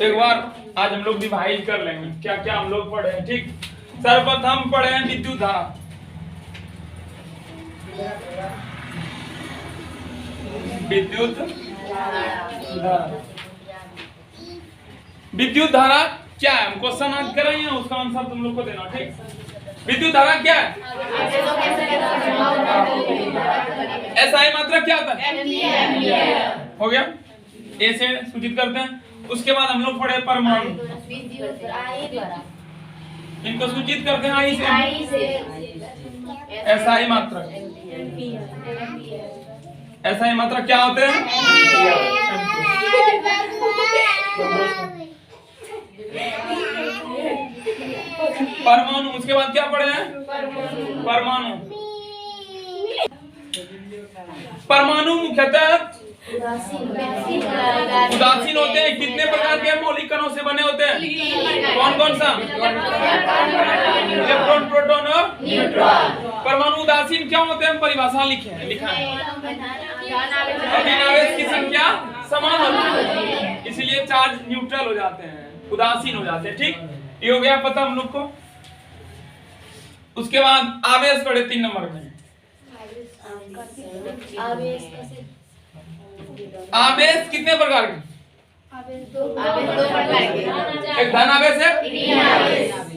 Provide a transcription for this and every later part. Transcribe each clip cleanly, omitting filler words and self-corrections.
एक बार आज हम लोग डिवाइड कर लेंगे क्या क्या हम लोग पढ़े हैं। ठीक, सर्वप्रथम पढ़े हैं विद्युत धारा। विद्युत धारा, विद्युत धारा क्या है? हम क्वेश्चन आज कर रहे हैं, उसका आंसर तुम लोग को देना। ठीक, विद्युत धारा क्या है? एसआई मात्रा क्या था? हो गया, ए से सूचित करते हैं। उसके बाद हम लोग पढ़े परमाणु, इनको सूचित करते हैं आई से। एसआई मात्रा, एसआई मात्रा क्या होते हैं? परमाणु, उसके बाद क्या पढ़े हैं? परमाणु, परमाणु मुख्यतः उदासीन होते हैं। कितने प्रकार के मौलिक कणों से बने होते हैं? कौन कौन सा? इलेक्ट्रॉन, प्रोटॉन और न्यूट्रॉन। परमाणु उदासीन क्या होते हैं? परिभाषा लिखा है। अभिन्न आवेश की संख्या समान होती है, इसलिए चार्ज न्यूट्रल हो जाते हैं, उदासीन हो जाते हैं। ठीक, ये हो गया पता हम लोग को। उसके बाद आवेश पढ़े 3 नंबर में। आवेश कितने प्रकार के? एक धन आवेश है,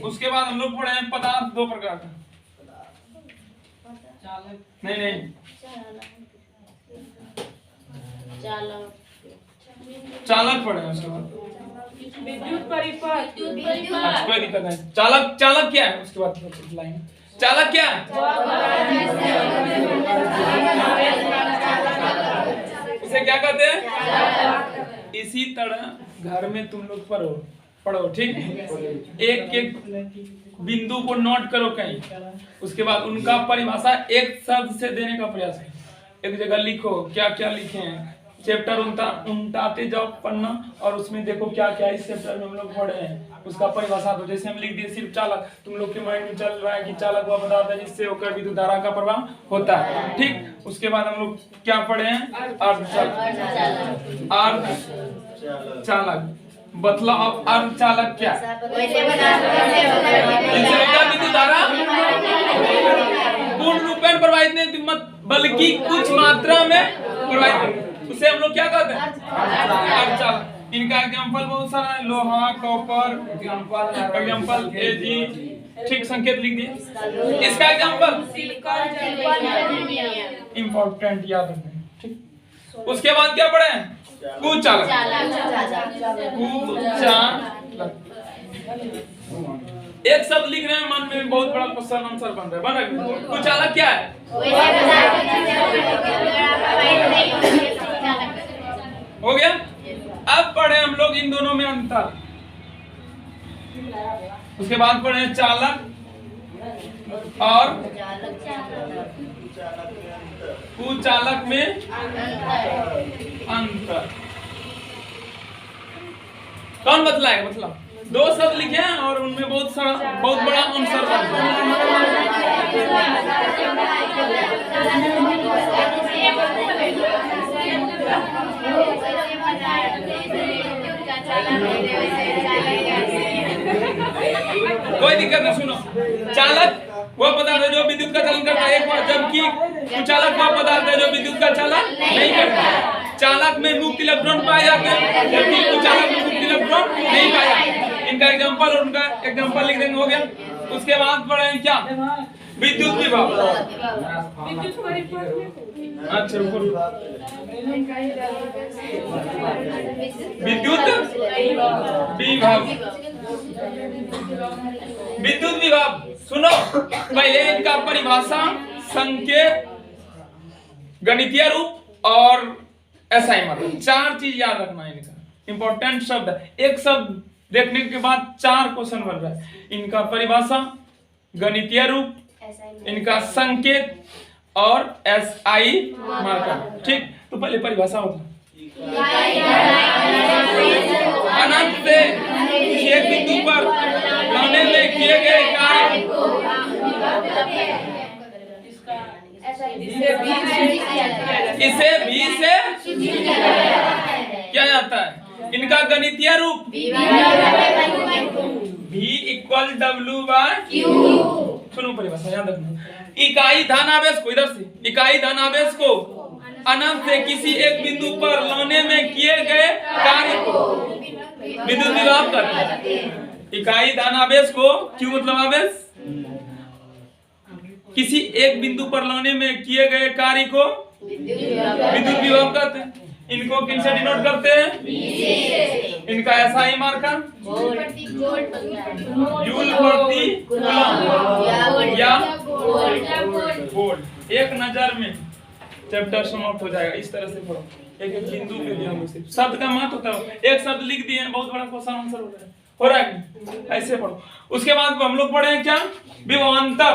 उसके बाद हम लोग पढ़े हैं पदार्थ 2 प्रकार का। नहीं, चालक पढ़े हैं। उसके बाद विद्युत परिपथ, कोई दिक्कत नहीं। चालक, चालक क्या है? उसके बाद लाइन, चालक क्या है? इसे क्या कहते हैं? इसी तरह घर में तुम लोग पढ़ो। ठीक, एक एक बिंदु को नोट करो कहीं, उसके बाद उनका परिभाषा एक शब्द से देने का प्रयास है। एक जगह लिखो क्या क्या लिखे हैं। चैप्टर 59 जाओ पढ़ना, और उसमें देखो क्या क्या इस चैप्टर में हम लोग पढ़े हैं, उसका परिभाषा दो। जैसे हम लिख दिए सिर्फ चालक, तुम लोग के माइंड में चल रहा है कि चालक वह पदार्थ है जिससे होकर विद्युत धारा का प्रवाह होता है। ठीक, उसके बाद हम लोग क्या पढ़े हैं? अर्धचालक। मतलब अर्धचालक क्या? विद्युत धारा पूर्ण रूपेण प्रवाहित नहीं, बल्कि कुछ मात्रा में प्रवाहित, उसे हम लोग क्या कहते हैं? अर्धचालक। इनका एग्जांपल बहुत सारा है, लोहा, कॉपर, एग्जांपल एजी। ठीक, संकेत लिख दिए। इसका एग्जांपल इंपॉर्टेंट याद रखना। ठीक, उसके बाद क्या पढ़े हैं? कुचालक। कुचालक एक शब्द लिख रहे हैं, मन में बहुत बड़ा क्वेश्चन आंसर बन रहा है। कुचालक क्या है? हो गया। अब पढ़े हम लोग इन दोनों में अंतर। उसके बाद पढ़े चालक और कुचालक में अंतर। कौन बतलाएगा? मतलब 2 शब्द लिखे हैं और उनमें बहुत बड़ा अंतर बन कोई दिक्कत नहीं। सुनो, चालक वह पदार्थ है जो विद्युत का चालन करता है, एक बार, जबकि कुचालक वह पदार्थ है जो विद्युत का चालन नहीं करता। चालक में मुक्त इलेक्ट्रॉन पाए जाते हैं, जबकि कुचालक में मुक्त इलेक्ट्रॉन नहीं पाए जाते। इनका एग्जांपल और उनका एग्जांपल लिख देंगे। हो गया। उसके बाद पढ़े क्या? विद्युत विभव। अच्छा, विद्युत विभव। विद्युत विभव सुनो, पहले इनका परिभाषा, संकेत, गणितीय रूप और एसआई मात्रा, 4 चीज याद रखना है। इनका इंपॉर्टेंट शब्द है। एक शब्द देखने के बाद 4 क्वेश्चन बन रहा है। इनका परिभाषा, गणितीय रूप, इनका संकेत और एसआई मात्रा। ठीक, तो पहले परिभाषा होता अनंत से एक बिंदु पर लाने में किए गए कार्य इसे भी से क्या जाता है? इनका गणितीय रूप V equal W by Q। सुनो परिभाषा याद रखना। इकाई धन आवेश को, इधर से इकाई धन आवेश को अनंत से किसी एक बिंदु पर लाने में किए गए कार्य को विद्युत विभव कहते हैं। इकाई धन आवेश को, Q मतलब आवेश, किसी एक बिंदु पर लाने में किए गए कार्य को विद्युत विभव कहते हैं। इनको किन से डिनोट करते हैं? इनका ऐसा ही मार्कर जूल प्रति कूलम या वोल्ट। एक नजर में चैप्टर समाप्त हो जाएगा। इस तरह से पढ़ो, एक एक बिंदु पे ध्यान दो। सिर्फ शब्द का महत्व होता है। एक शब्द लिख दिए, बहुत बड़ा क्वेश्चन आंसर हो रहा है। ऐसे पढ़ो। उसके बाद हम लोग पढ़े क्या? विभवांतर।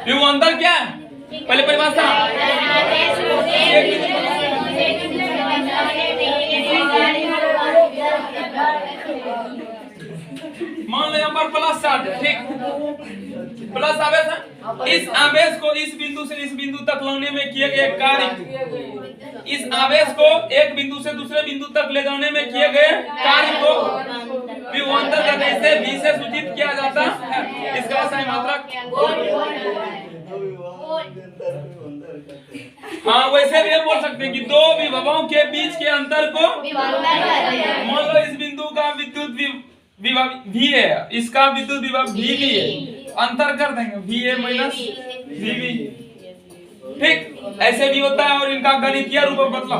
विभवांतर क्या है? पहले परिभाषा। मान लो यहाँ पर प्लस चार्ज है, ठीक? प्लस आवेश है। इस आवेश को इस बिंदु से इस बिंदु तक लाने में किए गए कार्य, इस आवेश को एक बिंदु से दूसरे बिंदु तक ले जाने में किए गए कार्य को विभवांतर कहते हैं। इसे V से सूचित किया जाता है। इसका सही मात्रक हाँ, वैसे भी बोल सकते हैं कि दो विभवों के बीच के अंतर को, मान लो इस बिंदु का विद्युत विभव V है, इसका विद्युत विभव V भी है, अंतर कर देंगे VA माइनस VB, ठीक? ऐसे भी होता है। और इनका गणितीय रूप बदला,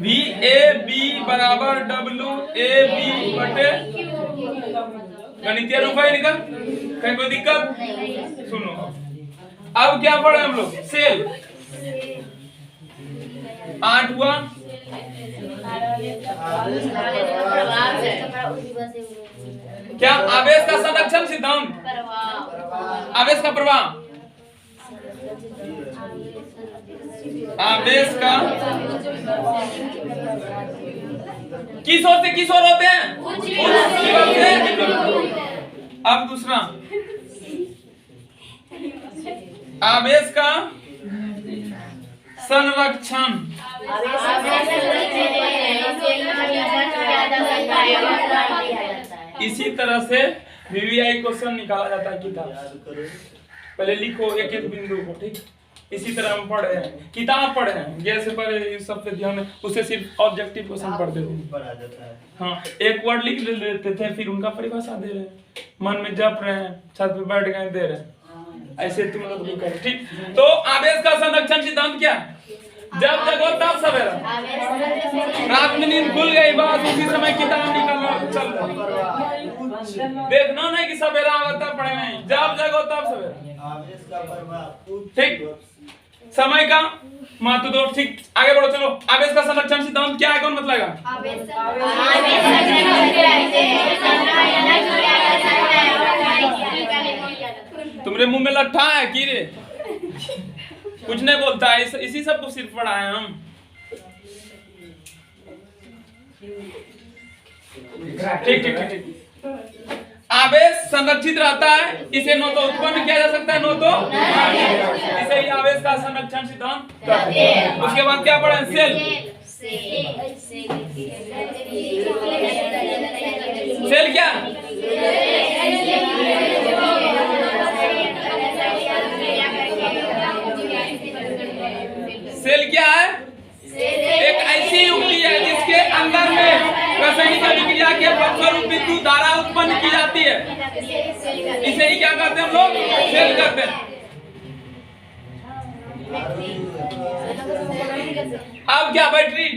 VAB बराबर WAB बटे, गणितीय रूप है इनका। कहीं कोई दिक्कत? सुनो, अब क्या पढ़े हम लोग? सेल 8 हुआ। क्या आवेश का संरक्षण सिद्धांत, आवेश का प्रवाह, आवेश का किस ओर से किस ओर होते हैं? अब दूसरा, आवेश का संरक्षण, इसी तरह से VVI क्वेश्चन निकाला जाता है किताब। पहले लिखो एक एक बिंदु को, ठीक? इसी तरह हम पढ़े हैं, किताब पढ़े हैं, जैसे पहले इस सब पे ध्यान, उससे सिर्फ ऑब्जेक्टिव क्वेश्चन पढ़ते थे। हाँ, एक वर्ड लिख लेते थे, फिर उनका परिभाषा दे रहे हैं, मन में जप रहे हैं, छत पे बैठ गए दे रहे हैं। ऐसे तुम लोग भी करो, ठीक? तो आवेश का संरक्षण सिद्धांत क्या है? जब जगो तब सवेरा, रात में नींद खुल गई, बस उसी समय किताब निकालना चल रहा। देखना नहीं कि सवेरा आवा तब पढ़े नहीं, जब जगो तब सवेरा, ठीक? समय का महत्व दो, ठीक? आगे बढ़ो, चलो। आवेश का संरक्षण सिद्धांत क्या है? कौन बतलाएगा? तुम्हारे मुंह में लट्ठा है की रे? कुछ नहीं बोलता है, इसी सब को सिर्फ पढ़ा है हम। ठीक ठीक ठीक। आवेश संरक्षित रहता है, इसे न तो उत्पन्न किया जा सकता है, न तो इसे ही आवेश का संरक्षण सिद्धांत कहते हैं। उसके बाद क्या पढ़ा? सेल। सेल क्या? सेल क्या है? एक ऐसी युक्ति है जिसके अंदर में रासायनिक अभिक्रिया के फलस्वरूप विद्युत धारा उत्पन्न की जाती है। इसे ही क्या कहते हैं हम लोग? सेल कहते हैं। अब क्या? बैटरी।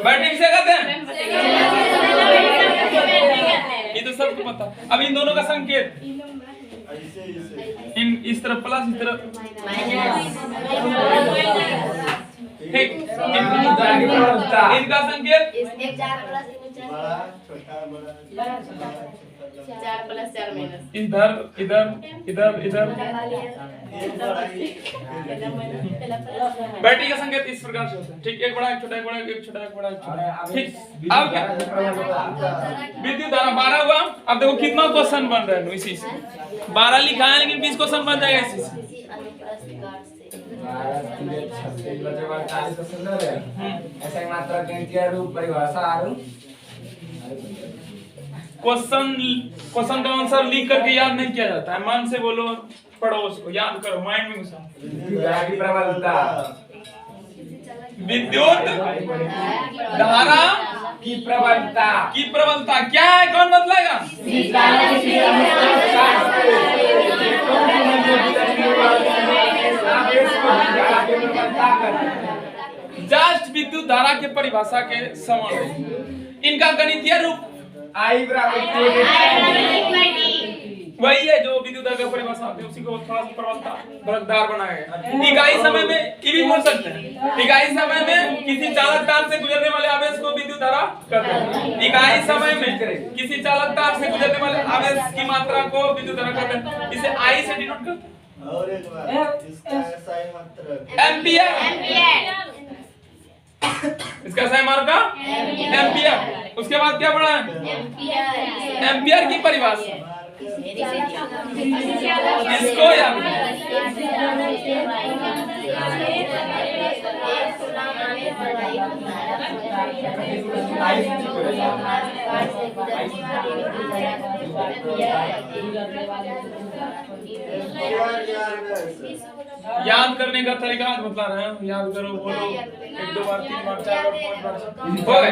बैटरी किसे कहते हैं? ये तो सबको पता। अब इन दोनों का संकेत, इन इस तरफ प्लस, इस तरफ ठीक। इनका संकेत 4 + 4 - इधर इधर इधर इधर बैटरी का संकेत इस प्रकार से होता है, ठीक। एक बड़ा एक छोटा, एक बड़ा एक छोटा, एक बड़ा एक छोटा, ठीक। अब क्या विद्युत धारा 12 हुआ। अब देखो कितना क्वेश्चन बन रहा है इसी से। 12 लिखा है लेकिन 20 क्वेश्चन बन जाएगा इसी से। ऐसा मात्रा गणितीय रूप परिभाषा आरु क्वेश्चन का आंसर लिख करके याद नहीं किया जाता है, मन से बोलो, पढ़ो उसको, याद करो, माइंड में घुसाओ। की प्रबलता विद्युत धारा की प्रबलता क्या है, कौन बतलाएगा? जस्ट विद्युत धारा के परिभाषा के समान है। इनका गणितीय रूप I बराबर वही है जो विद्युत धारा का परिभाषा होती है, उसी को थोड़ा सा प्रबलता भरकदार बनाया गया। इकाई समय में ये भी बोल सकते हैं, इकाई समय में किसी चालक तार से गुजरने वाले आवेश को विद्युत धारा कहते हैं। इकाई समय में किसी चालक तार से गुजरने वाले आवेश की मात्रा को विद्युत धारा कहते हैं। इसे आई से डिनोट करते हैं। और एक बार इसका सही मात्रा एम्पियर। इसका सही मात्रा एम्पियर। उसके बाद क्या पढ़ा है? एम्पियर की परिभाषा, इसको याद याद करने का तरीका बता रहे हैं। याद करो, बोलो 1 2 बार 3 बार 4 बार 5 बार हो गए।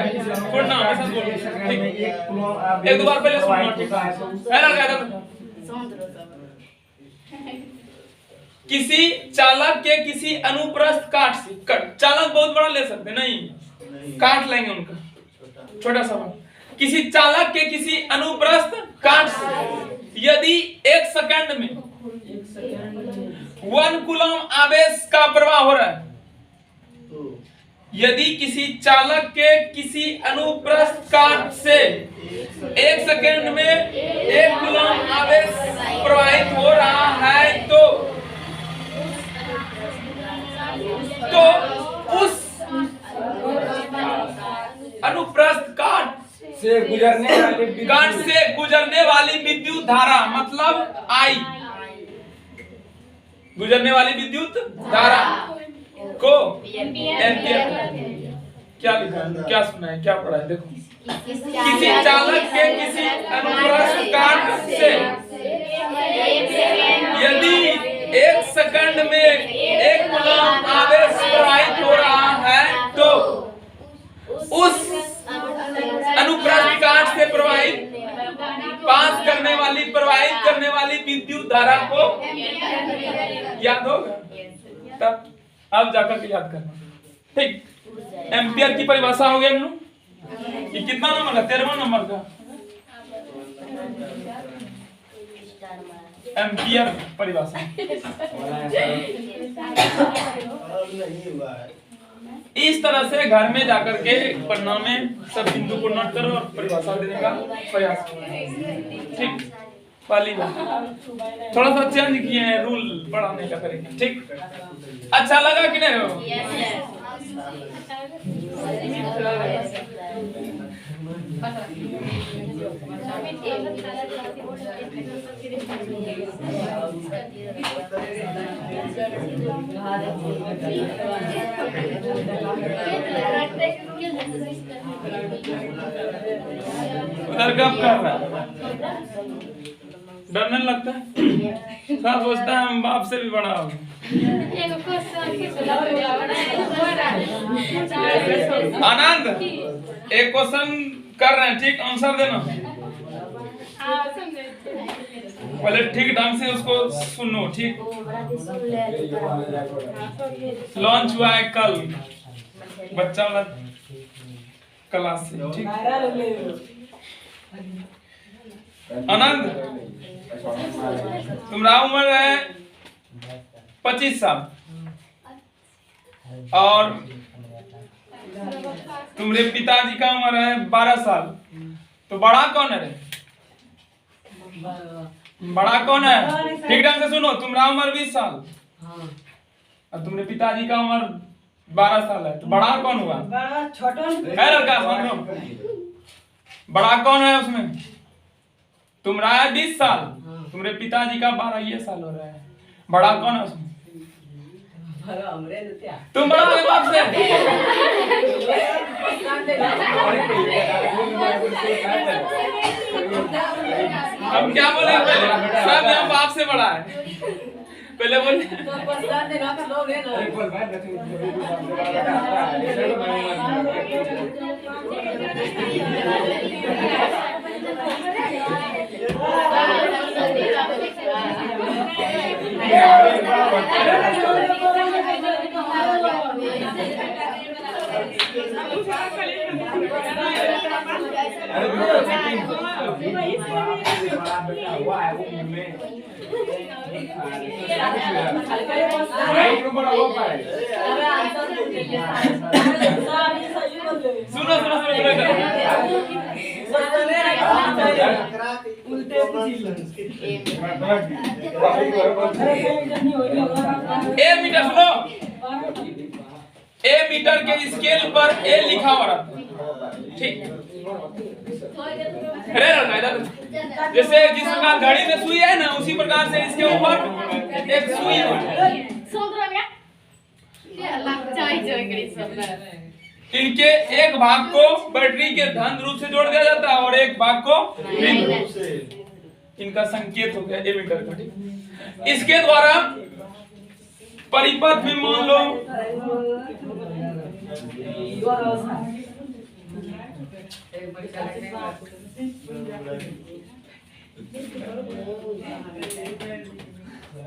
पढ़ना हमेशा बोलो, ठीक। 1 2 बार पहले सुनना, ठीक है ना? क्या किसी चालक के किसी अनुप्रस्थ काट से, चालक बहुत बड़ा ले सकते नहीं, काट लेंगे उनका छोटा सा। किसी चालक के किसी अनुप्रस्थ काट से यदि 1 सेकंड में 1 कूलम आवेश का प्रवाह हो रहा है, यदि किसी चालक के किसी अनुप्रस्थ काट से 1 सेकंड में 1 कूलम आवेश प्रवाहित हो रहा है तो उस अनुप्रस्थ काट से गुजरने वाली विद्युत धारा, मतलब आई, गुजरने वाली विद्युत धारा को एम्पियर। क्या लिखा है, क्या सुना है, क्या पढ़ा है? देखो, किसी चालक के किसी अनुप्रस्थ काट से यदि 1 सेकंड में 1 कूलम आवेश प्रवाहित हो रहा है तो उस अनुप्रस्थ काट से प्रवाहित करने वाली विद्युत धारा को याद होगा तब। अब जाकर के याद करना, ठीक। एम्पियर की परिभाषा हो गया। ये कितना नंबर का? 13वां नंबर का एम्पियर परिभाषा। इस तरह से घर में जाकर के पढ़ना में सब बिंदु को नोट करो और परिभाषा देने का प्रयास करो, ठीक। पहली बात थोड़ा सा चेंज किए हैं रूल पढ़ाने का तरीका, ठीक। अच्छा लगा कि नहीं हो? उधर कब कर रहा है? डरने लगता है, सब सोचता है हम बाप से भी बड़ा हो। आनंद, एक क्वेश्चन कर रहे हैं, ठीक, आंसर देना। पहले ठीक ढंग से उसको सुनो, ठीक। लॉन्च हुआ है कल बच्चा वाला क्लास से, ठीक। आनंद, तुम्हारा उम्र है 25 साल और तुम्हारे पिताजी का उम्र है 12 साल, तो बड़ा कौन है? बड़ा कौन है? ठीक ढंग से सुनो, तुम्हारा उम्र 20 साल और तुम्हारे पिताजी का उम्र 12 साल है, तो बड़ा कौन हुआ? है लड़का सुन लो, बड़ा कौन है उसमें? तुम्हारा है 20 साल, तुम्हारे पिताजी का 12 ये साल हो रहा है, बड़ा कौन है उसमें? तुम बड़ा हो बाप से। अब क्या बोले? सब यहाँ बाप से बड़ा है। पहले बोले सुनो सुनो ए मीटर सुनो, ए मीटर के स्केल पर ए लिखा हुआ रहता है, ठीक? जैसे जिस प्रकार घड़ी में सुई है ना, उसी प्रकार से इसके ऊपर एक सुई है। इनके एक भाग को बैटरी के धन रूप से जोड़ दिया जाता है और एक भाग को ऋण रूप से। इनका संकेत हो गया एमीटर का, ठीक? इसके द्वारा परिपथ में मान लो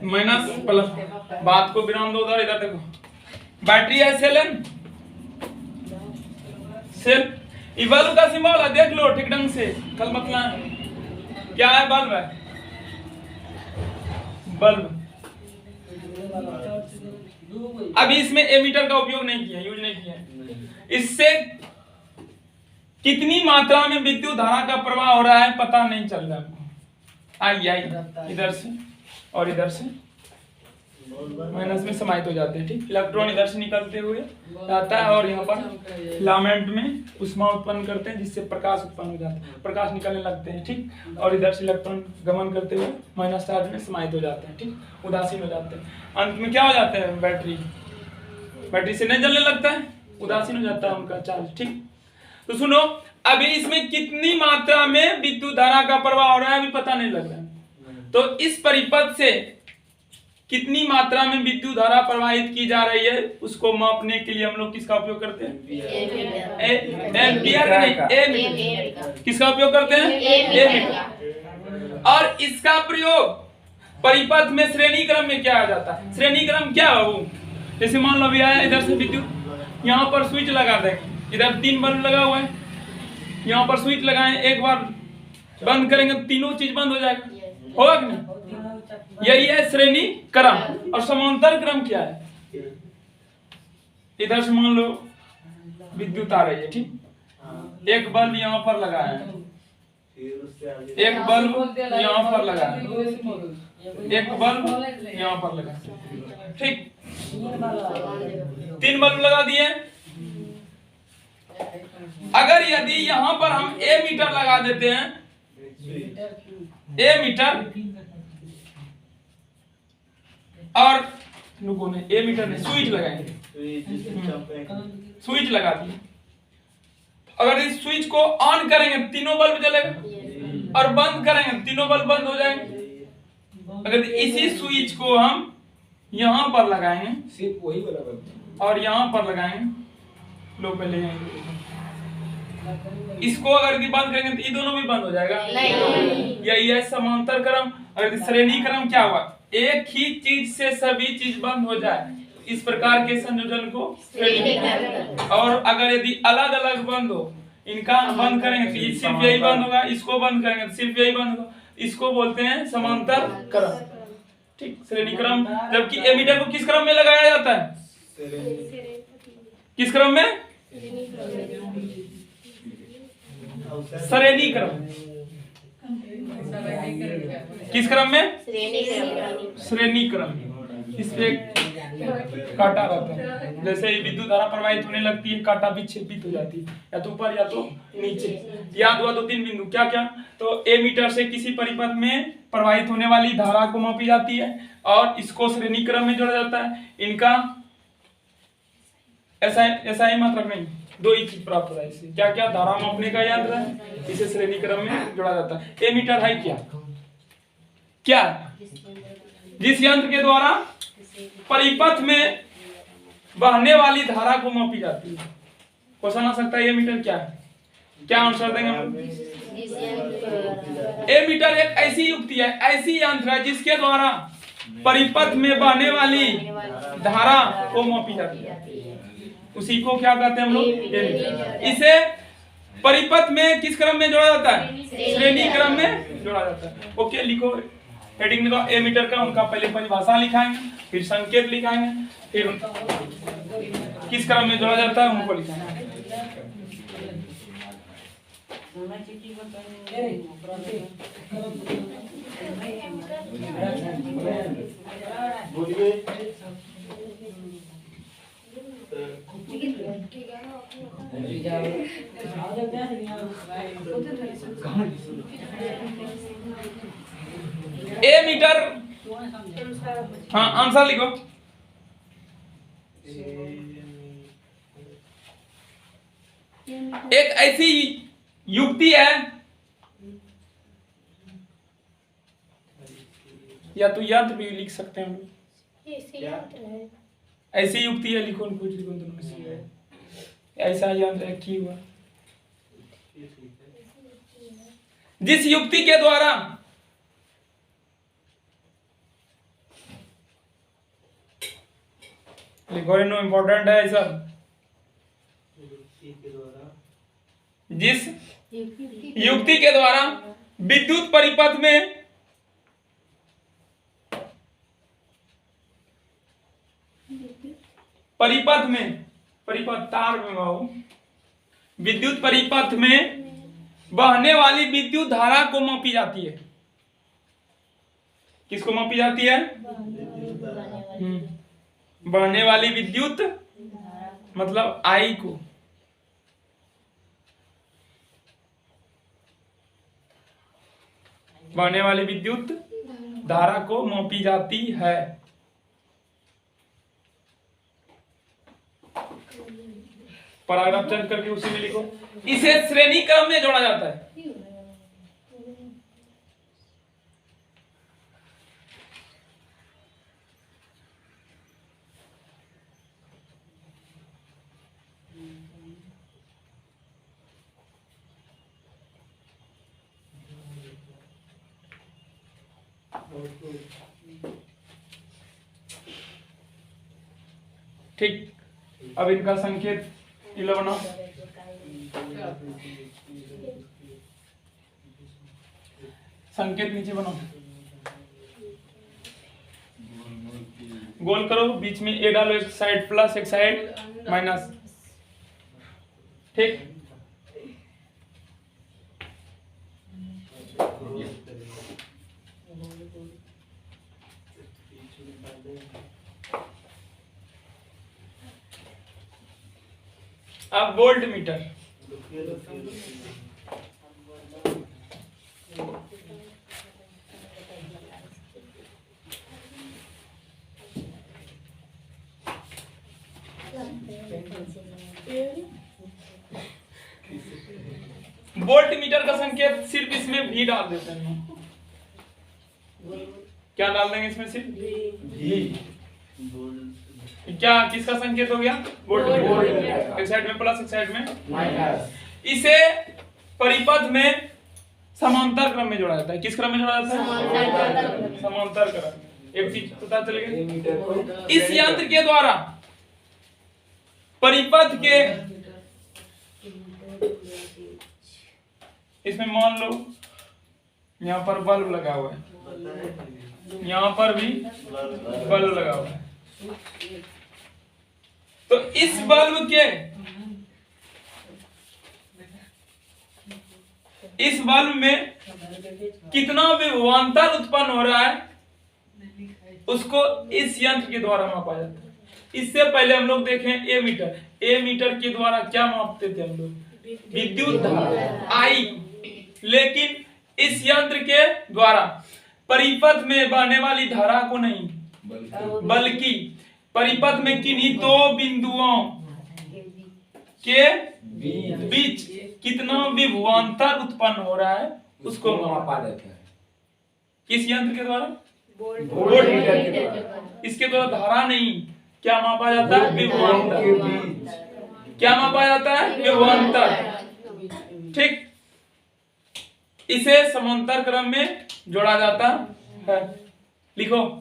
माइनस प्लस, बात को विराम दो उधर, इधर देखो, बैटरी है सेल है, सेल, ये बल्ब का सिंबल है, देख लो ठीक ढंग से, कल मतलब क्या है? बल्ब है, बल्ब। अभी इसमें एमीटर का उपयोग नहीं किया, यूज नहीं किया। इससे कितनी मात्रा में विद्युत धारा का प्रवाह हो रहा है पता नहीं चल रहा है। आई इधर से और इधर से माइनस में समाहित हो जाते हैं, ठीक? इलेक्ट्रॉन इधर से निकलते हुए आता है और यहाँ पर फिलामेंट में ऊष्मा उत्पन्न करते हैं, जिससे प्रकाश उत्पन्न हो जाता है, प्रकाश निकलने लगते हैं, ठीक? और इधर से इलेक्ट्रॉन गमन करते हुए माइनस चार्ज में समाहित हो जाते हैं, ठीक? उदासीन हो जाते हैं। अंत में क्या हो जाता है? बैटरी से नहीं जलने लगता है, उदासीन हो जाता है उनका चार्ज, ठीक? तो सुनो, अभी इसमें कितनी मात्रा में विद्युत धारा का प्रवाह हो रहा है अभी पता नहीं लग रहा है। तो इस परिपथ से कितनी मात्रा में विद्युत धारा प्रवाहित की जा रही है उसको मापने के लिए हम लोग किसका उपयोग करते हैं? एम्पियर का नहीं, किसका उपयोग करते हैं? एमीटर। और इसका प्रयोग परिपथ में श्रेणी क्रम में क्या आ जाता है? श्रेणी क्रम क्या है वो? जैसे मान लो अभी आया इधर से विद्युत, यहाँ पर स्विच लगा देंगे, इधर 3 बल्ब लगा हुआ है, यहाँ पर स्विच लगाएं, एक बार बंद करेंगे तीनों चीज बंद हो जाएगा, होगा कि नहीं? यही है श्रेणी क्रम। और समांतर क्रम क्या है? इधर से मान लो विद्युत आ रही है, ठीक? एक बल्ब यहाँ पर लगाया है, एक बल्ब यहाँ पर लगाया है, एक बल्ब यहाँ पर लगाया है, ठीक? 3 बल्ब लगा दिए। अगर यदि यहाँ पर हम ए मीटर लगा देते हैं, ए मीटर, और रुको नहीं, ए मीटर नहीं, स्विच लगाएंगे, स्विच लगा दिए। अगर इस स्विच को ऑन करेंगे तीनों बल्ब जलेगा और बंद करेंगे तीनों बल्ब बंद हो जाएंगे। अगर इसी स्विच को हम यहाँ पर लगाएंगे, सिर्फ वही वाला बल्ब, और यहाँ पर लगाएंगे, लो पहले इसको अगर बंद करेंगे तो ये दोनों भी बंद हो जाएगा। यही है समांतर क्रम। अगर श्रेणी क्रम क्या हुआ? एक ही चीज से सभी चीज बंद हो जाए, इस प्रकार के संयोजन को श्रेणी क्रम। और अगर यदि अलग अलग बंद हो, इनका बंद करेंगे तो सिर्फ यही बंद होगा, इसको बंद करेंगे तो सिर्फ यही बंद होगा, इसको बोलते हैं समांतर क्रम, ठीक? श्रेणी क्रम। जबकि एमीटर को किस क्रम में लगाया जाता है? किस क्रम में? श्रेणी क्रम। किस क्रम में? श्रेणी श्रेणी क्रम। इस पे काटा रहता है, जैसे ही विद्युत धारा प्रवाहित होने लगती है काटा विक्षेपित हो जाती है, या तो ऊपर या तो नीचे। याद हुआ 2-3 बिंदु, क्या क्या? तो ए मीटर से किसी परिपथ में प्रवाहित होने वाली धारा को मापी जाती है और इसको श्रेणी क्रम में जोड़ा जाता है। इनका ऐसा ही मात्रक नहीं, 2 ही चीज प्राप्त होता है इससे। क्या क्या? धारा मापने का यंत्र है, इसे श्रेणी क्रम में जोड़ा जाता है। ए मीटर है क्या? जिस यंत्र के द्वारा परिपथ में बहने वाली धारा को मापी जाती है। क्वेश्चन आ सकता है ए मीटर क्या है? क्या आंसर देंगे हम? ए मीटर एक ऐसी युक्ति है, ऐसी यंत्र है जिसके द्वारा परिपथ में बहने वाली धारा को मापी जाती है, उसी को क्या कहते हैं हम लोग? ए मीटर। इसे परिपथ में किस क्रम में जोड़ा जाता है? श्रेणी क्रम में जोड़ा जाता है। ओके, लिखो हेडिंग लिखो ए मीटर का। उनका पहले परिभाषा लिखाएंगे, फिर संकेत लिखाएंगे, फिर किस क्रम में जोड़ा जाता है उनको लिखाएंगे। ए मीटर, हाँ आंसर लिखो। एक ऐसी युक्ति है, या तो यंत्र भी लिख सकते हैं हम लोग। ऐसी युक्ति है, लिखो कुछ लिखो दोनों में से। ऐसा यंत्र है की हुआ जिस युक्ति के द्वारा लिखो, नो इम्पोर्टेंट है सब। जिस युक्ति के द्वारा विद्युत परिपथ में तार में विद्युत परिपथ में बहने वाली विद्युत धारा को मापी जाती है। किसको मापी जाती है? बहने वाली विद्युत मतलब आई को। बहने वाली विद्युत धारा को मापी जाती है। पैराग्राफ चेंज करके उसी में लिखो। इसे श्रेणी क्रम में जोड़ा जाता है। ठीक, अब इनका संकेत 11 संकेत नीचे बनाओ, गोल करो, बीच में ए डालो, एक साइड प्लस एक साइड माइनस। ठीक, अब वोल्ट मीटर। वोल्ट मीटर का संकेत सिर्फ इसमें भी डाल देते हैं। क्या डाल देंगे इसमें? सिर्फ भी। क्या किसका संकेत हो गया? Volt meter. एक साइड में प्लस एक साइड में माइनस। इसे परिपथ में समांतर क्रम में जोड़ा जाता है। किस क्रम में जोड़ा जाता है? समांतर क्रम। एक चीज पता चल गई, इस यंत्र के द्वारा परिपथ के, इसमें मान लो यहाँ पर बल्ब लगा हुआ है, यहाँ पर भी बल्ब लगा हुआ है, तो इस बल्ब के इस बल्ब में कितना विभवांतर उत्पन्न हो रहा है उसको इस यंत्र के द्वारा मापा जाता है। इससे पहले हम लोग देखें ए मीटर के द्वारा क्या मापते थे हम लोग? विद्युत धारा आई। लेकिन इस यंत्र के द्वारा परिपथ में बहने वाली धारा को नहीं, बल्कि परिपथ में किन्हीं दो बिंदुओं के बीच कितना विभवांतर उत्पन्न हो रहा है उसको मापा जाता है। किस यंत्र के द्वारा? वोल्ट मीटर के द्वारा। इसके द्वारा धारा नहीं, क्या मापा जाता है? विभवांतर। क्या मापा जाता है? विभवांतर। ठीक, इसे समांतर क्रम में जोड़ा जाता है। लिखो,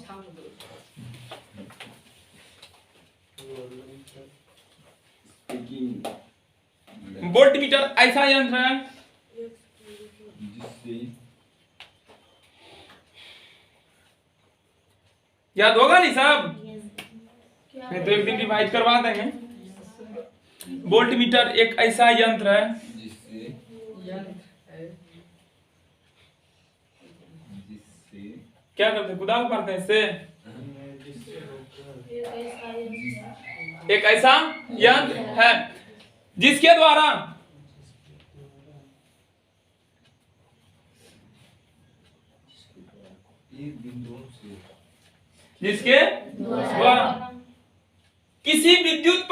वोल्ट मीटर ऐसा यंत्र है याद होगा नहीं साहब? नहीं तो एक दिन रिवाइज करवा देंगे। वोल्ट मीटर एक ऐसा यंत्र है क्या करते हैं? कुदाल करते हैं इससे। एक ऐसा यंत्र है जिसके द्वारा किसी विद्युत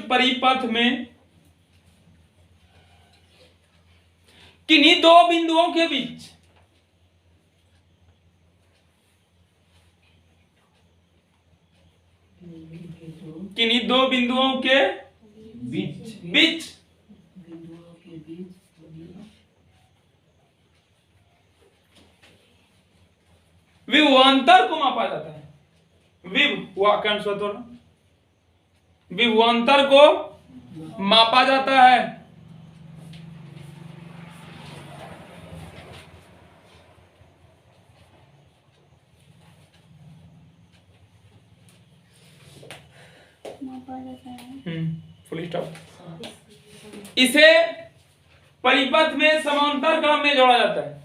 परिपथ में किन्हीं दो बिंदुओं के बीच विभवांतर को मापा जाता है। विभवांतर को मापा जाता है। Full stop. इसे परिपथ में समांतर क्रम में जोड़ा जाता है।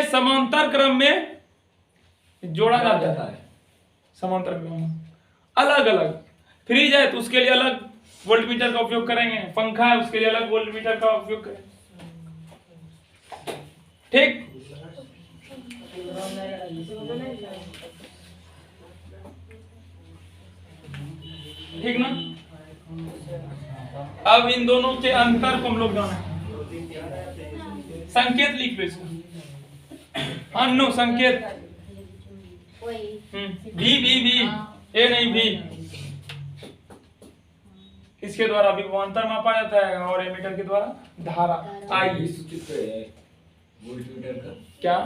समांतर क्रम में जोड़ा जाता है। समांतर क्रम में अलग अलग। फ्रिज है तो उसके लिए अलग वोल्ट मीटर का उपयोग करेंगे, पंखा है उसके लिए अलग वोल्ट मीटर का उपयोग करेंगे। ठीक, ठीक ना? अब इन दोनों के अंतर को हम लोग जाना, संकेत लिख लो इसका। अन्नो संकेत भी ए नहीं भी। इसके द्वारा विभवांतर मापा जाता है और एमीटर के द्वारा धारा आई। क्या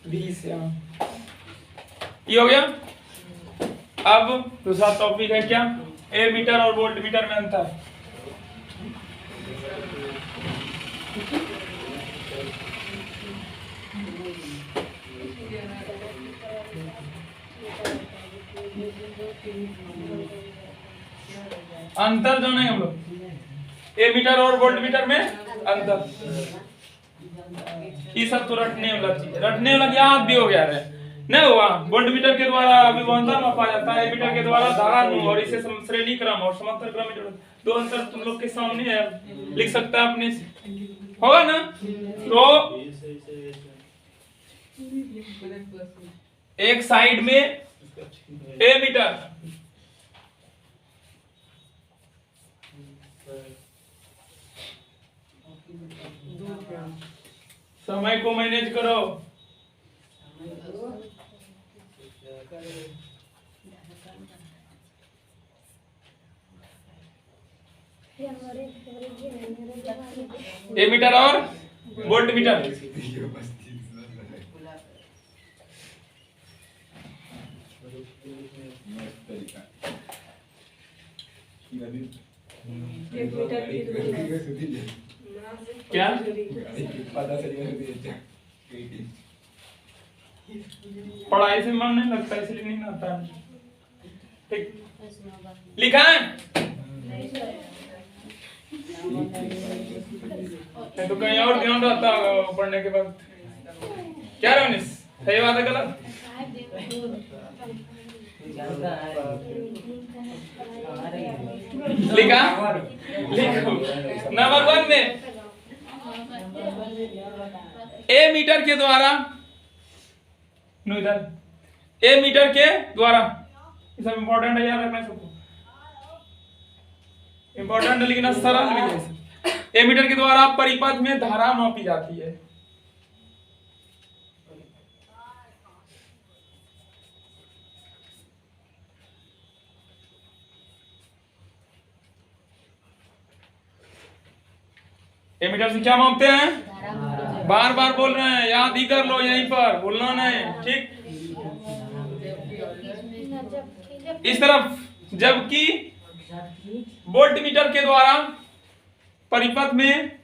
20? ये हो गया। अब दूसरा टॉपिक है क्या? ए मीटर और वोल्ट मीटर में अंतर। अंतर जाने हम लोग ए मीटर और वोल्ट मीटर में अंतर। ये सब तो रटने वाला चीज, रटने वाला याद भी हो गया है नहीं हुआ। वोल्ट मीटर के द्वारा विभवांतर मापा जाता है, ए मीटर के द्वारा धारा और इसे श्रेणी क्रम और समांतर क्रम में जोड़ा। दो अंतर तुम लोग के सामने है, लिख सकता है अपने से, होगा ना? तो एक साइड में ए मीटर, समय को मैनेज करो। ए मीटर और वोल्ट मीटर। 1 मीटर की दूरी क्या पढ़ाई से मन नहीं लगता इसलिए नहीं आता है। ठीक लिखा है तो कहीं और ध्यान रहता होगा पढ़ने के बाद। क्या रवनीश है ये बात है गलत? लिखा लिखो नंबर 1 में ए मीटर के द्वारा इधर ए मीटर के द्वारा ये सब इंपॉर्टेंट है, याद रखना सबको इंपॉर्टेंट है लेकिन सरल भी है। ए मीटर के द्वारा परिपथ में धारा मापी जाती है। ए मीटर से क्या मापते हैं? बार बार बोल रहे हैं, याद ही कर लो, यहीं पर बोलना नहीं। ठीक इस तरफ जबकि वोल्ट मीटर के द्वारा परिपथ में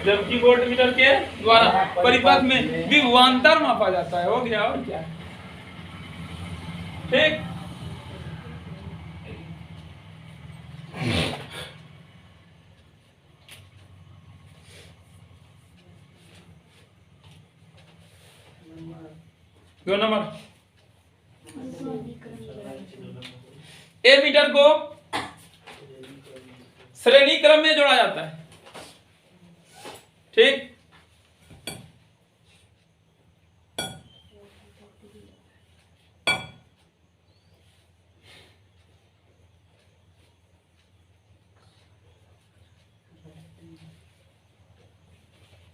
जबकि वोल्ट मीटर के द्वारा परिपथ में विभवांतर मापा जाता है। हो गया और क्या? ठीक दो नंबर ए मीटर को श्रेणी क्रम में जोड़ा जाता है। ठीक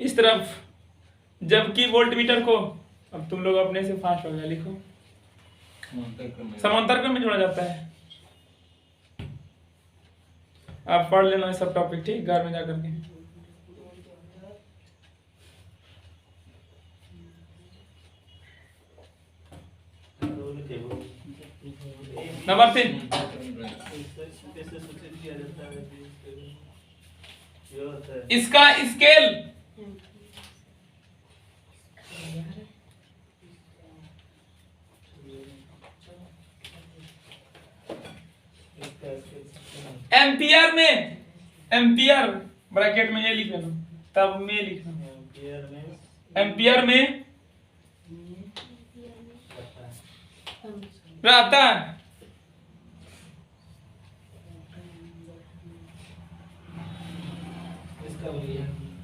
इस तरफ जबकि वोल्ट मीटर को, अब तुम लोग अपने से फास्ट हो गया, लिखो समांतर क्रम में जोड़ा जाता है। आप पढ़ लेना सब टॉपिक, ठीक घर में जाकर के। नंबर 3 इसका स्केल एम्पियर में, एम्पियर ब्रैकेट में ये लिख लेना, तब में लिखना एम्पियर में रहता है।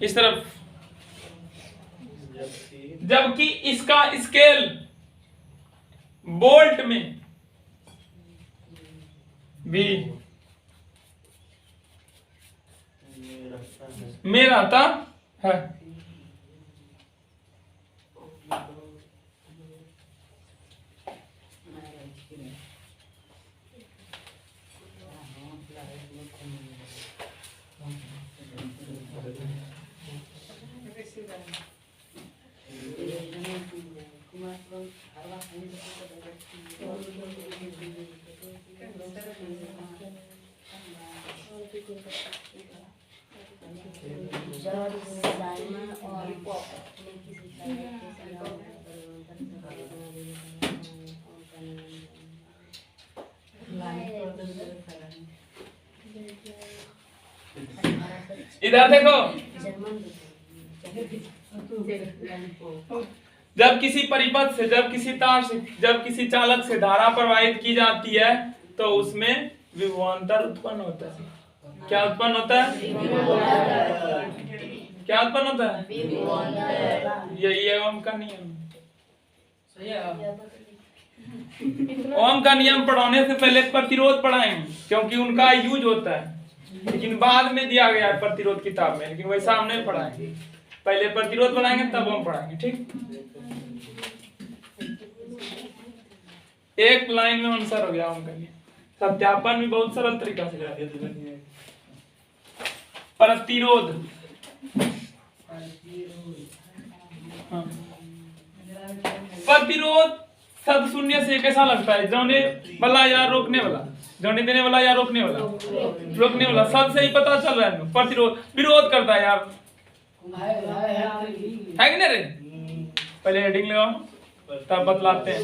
इस तरफ जबकि इसका स्केल वोल्ट में भी में रहता है। इधर देखो, जब किसी परिपथ से, जब किसी तार से, जब किसी चालक से धारा प्रवाहित की जाती है तो उसमें विभवांतर उत्पन्न होता है। क्या उत्पन्न होता है? क्या उत्पन्न होता है? ये ओम का नियम। ओम का नियम पढ़ाने से पहले प्रतिरोध पढ़ाएंगे क्योंकि उनका यूज होता है, लेकिन बाद में दिया गया है प्रतिरोध किताब में, लेकिन वैसा हम नहीं पढ़ाएंगे। पहले प्रतिरोध पढ़ाएंगे तब हम पढ़ाएंगे। ठीक, एक लाइन में आंसर हो गया ओम का नियम। सत्यापन भी बहुत सरल तरीका से प्रतिरोध हाँ। प्रतिरोध शब्द सुनने से कैसा लगता है? जोड़ने वाला या रोकने वाला? जोड़ने देने वाला या रोकने वाला? रोकने वाला। शब्द से ही पता चल रहा है। प्रतिरोध विरोध करता है यार, है कि नहीं रे? पहले हेडिंग लगाओ तब बतलाते हैं।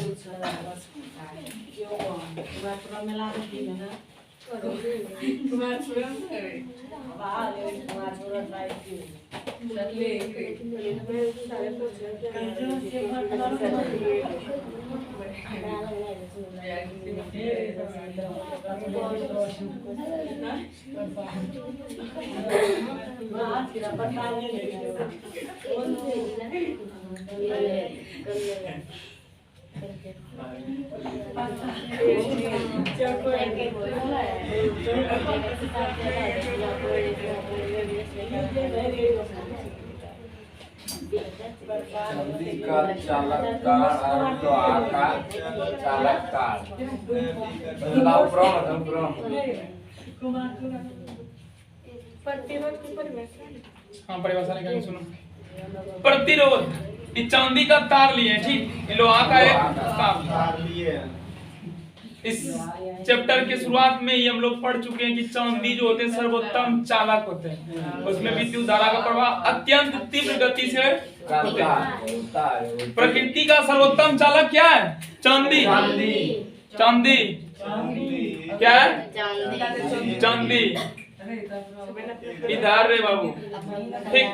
चांदी का चालक कार और लोहा का चालक कार। बदलाव प्रॉम हाँ परिभाषा निकाल सुनो। प्रतिरोध, ये चांदी का तार लिए, ठीक, ये लोहा का एक तार लिए। इस चैप्टर के शुरुआत में ही हम लोग पढ़ चुके हैं कि चांदी जो होते हैं सर्वोत्तम चालक होते हैं। उसमें विद्युत धारा का प्रवाह अत्यंत तीव्र गति से होते हैं। प्रकृति का सर्वोत्तम चालक क्या है? चांदी। चांदी क्या है? चांदी। इधर रे बाबू, ठीक।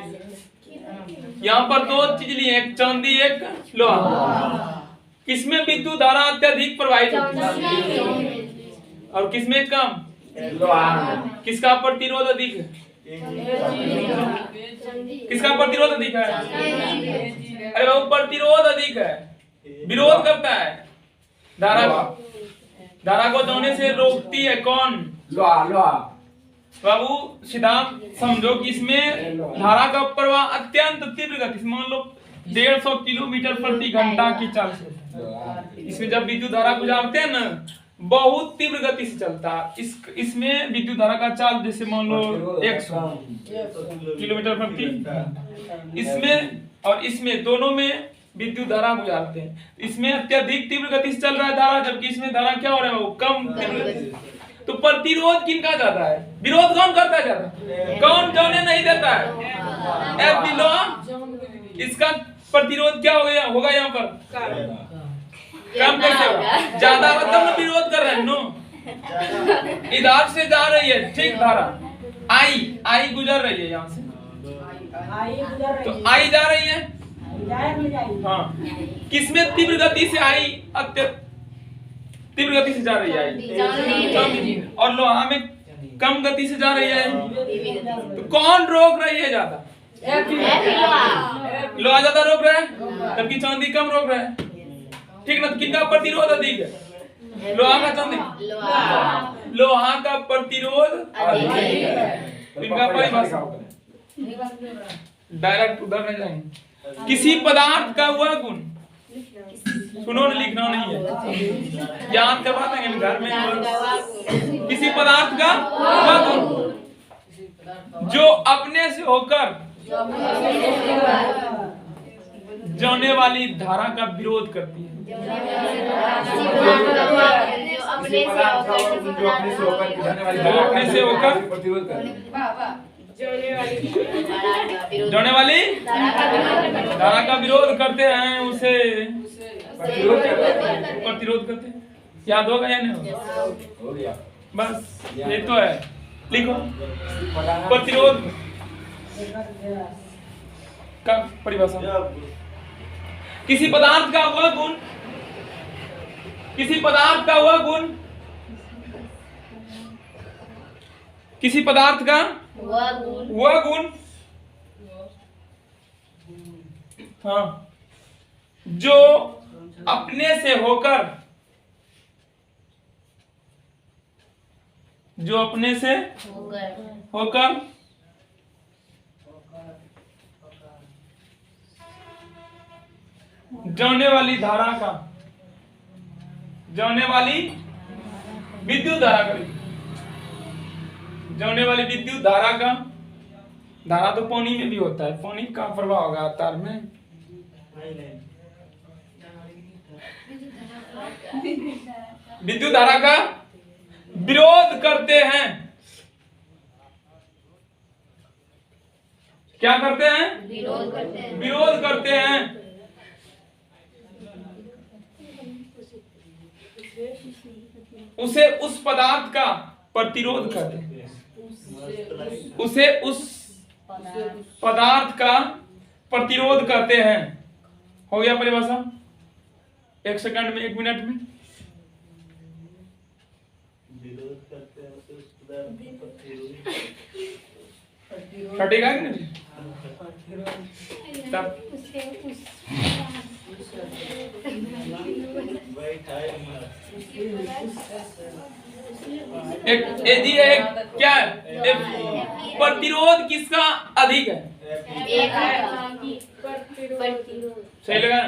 यहाँ पर दो चीज लिए, एक चांदी एक लोहा। किसमें विद्युत धारा अत्यधिक प्रवाहित होती है और किसमें कम? लोहा। किसका प्रतिरोध अधिक है? किसका प्रतिरोध अधिक है? अरे बाबू प्रतिरोध अधिक है, विरोध करता है। धारा को जाने से रोकती है कौन? लोहा। बाबू सीधा समझो कि इसमें धारा का प्रवाह अत्यंत तीव्र गति से, मान लो 150 किलोमीटर प्रति घंटा की चाल से। इसमें जब विद्युत धारा गुजारते हैं ना, बहुत तीव्र गति से चलता है। इसमें विद्युत धारा का चाल जैसे मान लो 100 किलोमीटर प्रति, इसमें और इसमें दोनों में विद्युत धारा गुजारते हैं। इसमें अत्यधिक तीव्र गति से चल रहा है धारा, जबकि इसमें धारा क्या हो रहा है? वो कम तीव्र गति से। तो प्रतिरोध किनका ज्यादा है? विरोध कौन करता है ज्यादा? कौन जाने नहीं देता है? इसका प्रतिरोध क्या हो गया होगा यहाँ पर? कम कैसे होगा? ज्यादा मतलब विरोध कर रहे हैं नो। इधर से जा रही है, ठीक, धारा आई गुजर रही है यहाँ से, तो आई जा रही है। हाँ, किसमें तीव्र गति से आई? तीव्र गति से जा रही है आई। और लोहा में कम गति से जा रही है। तो कौन रोक रही है ज्यादा? लोहा ज्यादा रोक रहा है, जबकि चांदी कम रोक रहा है, ठीक ना? किनका प्रतिरोध अधिक है? लोहा का चांदी? लोहा का प्रतिरोध अधिक है। इनका परिभाषा डायरेक्ट उधर नहीं जाएंगे। किसी पदार्थ का वह गुण, सुनो ना, लिखना नहीं है, याद करवा देंगे घर में। किसी पदार्थ का वह गुण जो अपने से होकर जाने वाली धारा का विरोध करती है। अपने से होकर प्रतिरोध कर जाने वाली धारा का विरोध करते हैं, उसे प्रतिरोध करते हैं। याद होगा या नहीं होगा? हो गया। बस ये तो है, लिखो। प्रतिरोध का परिभाषा, किसी पदार्थ का वह गुण, किसी पदार्थ का वह गुण, किसी पदार्थ का वह गुण, हाँ, जो अपने से होकर, जो अपने से होकर जाने वाली धारा का, जाने वाली विद्युत धारा का, जाने वाली विद्युत धारा का धारा तो पानी में भी होता है, पानी का प्रवाह होगा तार में। विद्युत धारा का विरोध करते हैं। क्या करते हैं? विरोध करते हैं। विरोध करते हैं। उसे उस पदार्थ का प्रतिरोध करते हैं। उसे उस पदार्थ का प्रतिरोध करते हैं। हो गया परिभाषा? 1 सेकंड में, 1 मिनट में। विरोध करते हैं उसे उस पदार्थ का प्रतिरोध। कटेगा कि नहीं? तब एक क्या है? प्रतिरोध किसका अधिक है? सही लगा?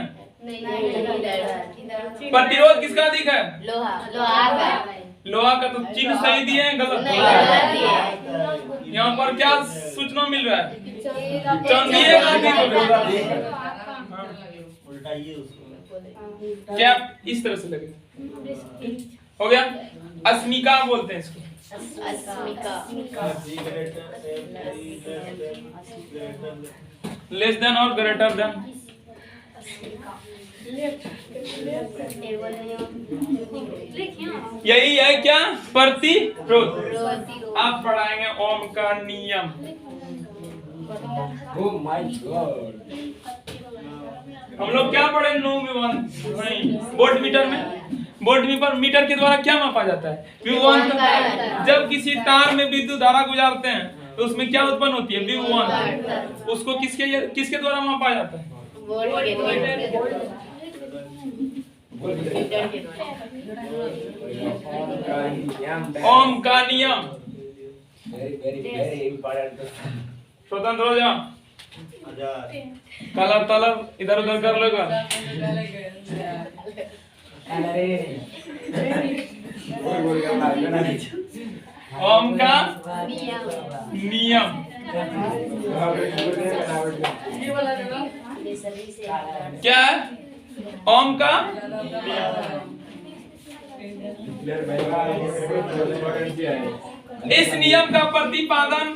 प्रतिरोध किसका अधिक है? लोहा का तो चिन्ह सही दिए हैं, गलत? यहाँ पर क्या सूचना मिल रहा है? चांदी का अधिक उल्टाइए उसको। क्या इस तरह से लगे? हो गया? अस्मिका बोलते हैं इसको। लेस देन और ग्रेटर देन। यही है क्या? प्रतिरोध। आप पढ़ाएंगे ओम का नियम। Oh my God. हम लोग क्या पढ़े? नहीं, वोल्ट मीटर में। वोल्ट मीटर के द्वारा क्या मापा जाता है? विभवांतर। जब किसी तार में विद्युत धारा गुजारते हैं तो उसमें क्या उत्पन्न होती है? विभवांतर। उसको किसके द्वारा मापा जाता है? ओम का नियम। Very important. स्वतंत्र हो जाओ। हजार। कलर तलब इधर उधर कर लो। ओम का नियम। क्या है? ओम का इस नियम का प्रतिपादन